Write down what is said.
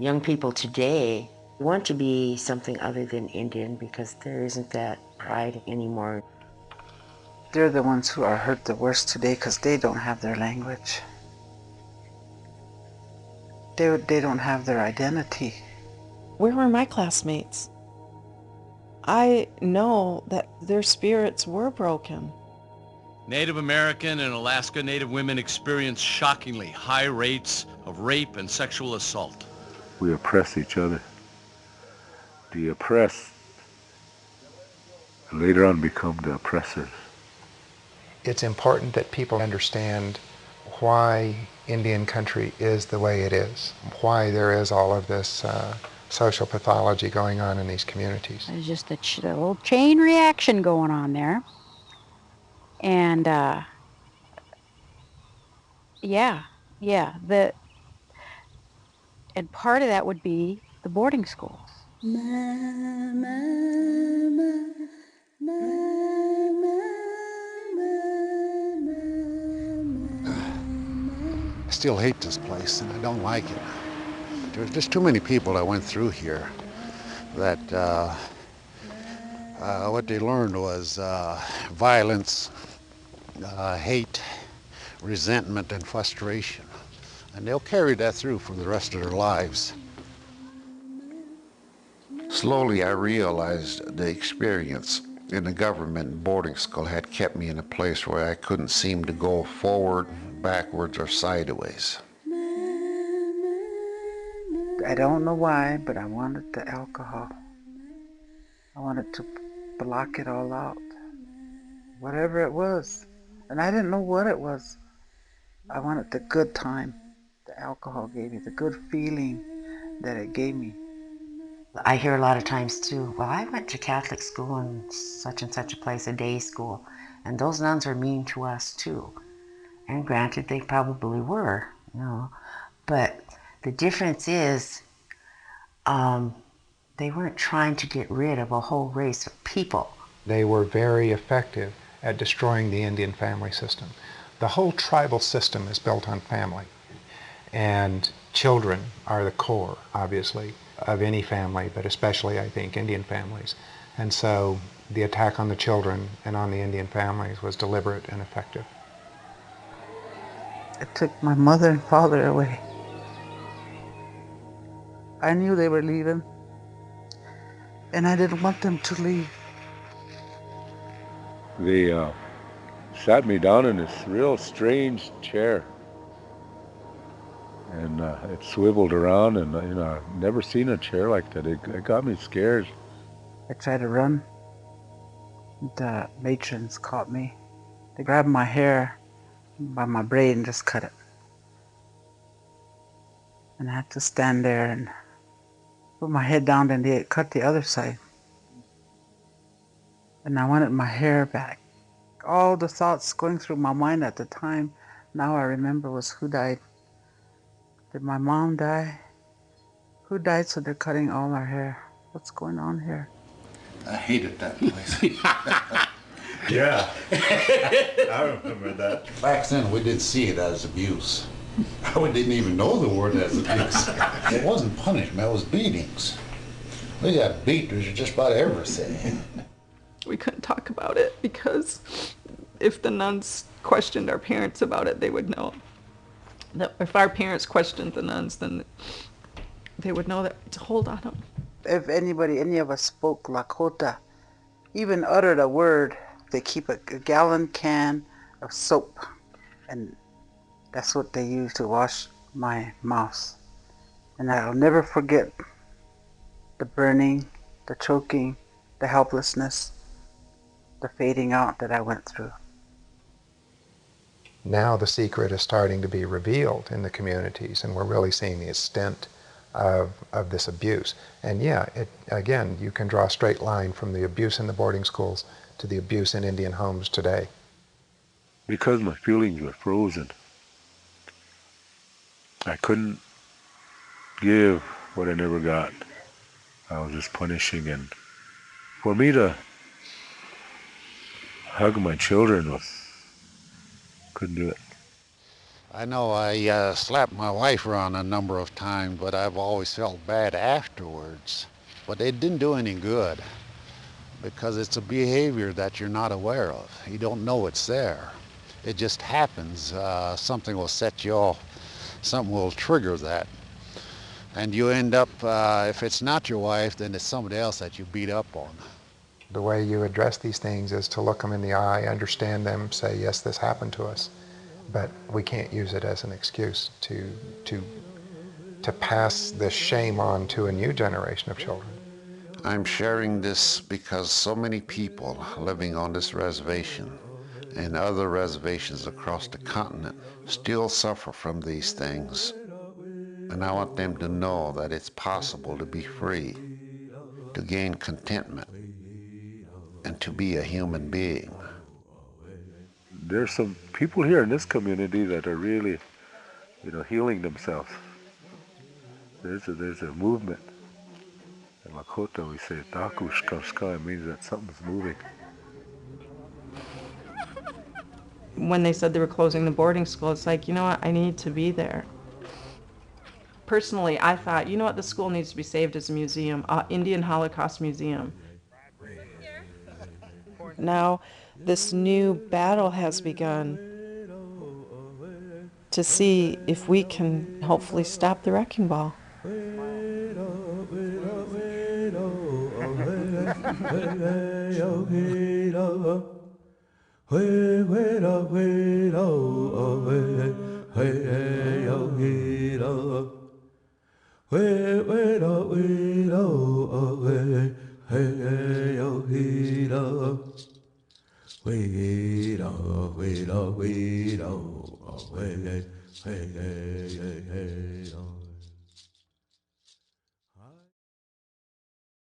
Young people today want to be something other than Indian because there isn't that pride anymore. They're the ones who are hurt the worst today because they don't have their language. They don't have their identity. Where were my classmates? I know that their spirits were broken. Native American and Alaska Native women experience shockingly high rates of rape and sexual assault. We oppress each other. The oppressed later on become the oppressors. It's important that people understand why Indian country is the way it is, why there is all of this social pathology going on in these communities. There's just a little chain reaction going on there. And and part of that would be the boarding schools. I still hate this place and I don't like it. There's just too many people that went through here that what they learned was violence, hate, resentment, and frustration. And they'll carry that through for the rest of their lives. Slowly I realized the experience in the government boarding school had kept me in a place where I couldn't seem to go forward, backwards, or sideways. I don't know why, but I wanted the alcohol. I wanted to block it all out. Whatever it was. And I didn't know what it was. I wanted the good time the alcohol gave me, the good feeling that it gave me. I hear a lot of times too, well, I went to Catholic school in such and such a place, a day school, and those nuns are mean to us too. And granted, they probably were, but the difference is they weren't trying to get rid of a whole race of people. They were very effective at destroying the Indian family system. The whole tribal system is built on family, and children are the core, obviously, of any family, but especially, I think, Indian families. And so the attack on the children and on the Indian families was deliberate and effective. It took my mother and father away. I knew they were leaving, and I didn't want them to leave. They sat me down in this real strange chair, and it swiveled around, and I've never seen a chair like that. It got me scared. I tried to run. The matrons caught me. They grabbed my hair by my braid and just cut it. And I had to stand there and put my head down, and they cut the other side. And I wanted my hair back. All the thoughts going through my mind at the time, now I remember, was who died. Did my mom die? Who died, so they're cutting all our hair? What's going on here? I hated that place. Yeah, I remember that. Back then, we didn't see it as abuse. We didn't even know the word as abuse. It wasn't punishment, it was beatings. We got beat for just about everything. We couldn't talk about it because if the nuns questioned our parents about it, they would know. That if our parents questioned the nuns, then they would know that to hold on them. If any of us spoke Lakota, even uttered a word, they keep a gallon can of soap, and that's what they use to wash my mouth. And I'll never forget the burning, the choking, the helplessness, the fading out that I went through. Now the secret is starting to be revealed in the communities, and we're really seeing the extent of this abuse. And yeah, again, you can draw a straight line from the abuse in the boarding schools to the abuse in Indian homes today. Because my feelings were frozen, I couldn't give what I never got. I was just punishing, and for me to hug my children couldn't do it. I know I slapped my wife around a number of times, but I've always felt bad afterwards. But it didn't do any good because it's a behavior that you're not aware of. You don't know it's there. It just happens. Something will set you off. Something will trigger that. And you end up, if it's not your wife, then it's somebody else that you beat up on. The way you address these things is to look them in the eye, understand them, say, yes, this happened to us, but we can't use it as an excuse to pass this shame on to a new generation of children. I'm sharing this because so many people living on this reservation and other reservations across the continent still suffer from these things. And I want them to know that it's possible to be free, to gain contentment, and to be a human being. There's some people here in this community that are really, healing themselves. There's a movement. In Lakota, we say "takushkashka." It means that something's moving. When they said they were closing the boarding school, it's like, you know what, I need to be there. Personally, I thought, you know what, the school needs to be saved as a museum, Indian Holocaust Museum. Now, this new battle has begun to see if we can hopefully stop the wrecking ball. Hey, hey, hey, hey, hey, hey.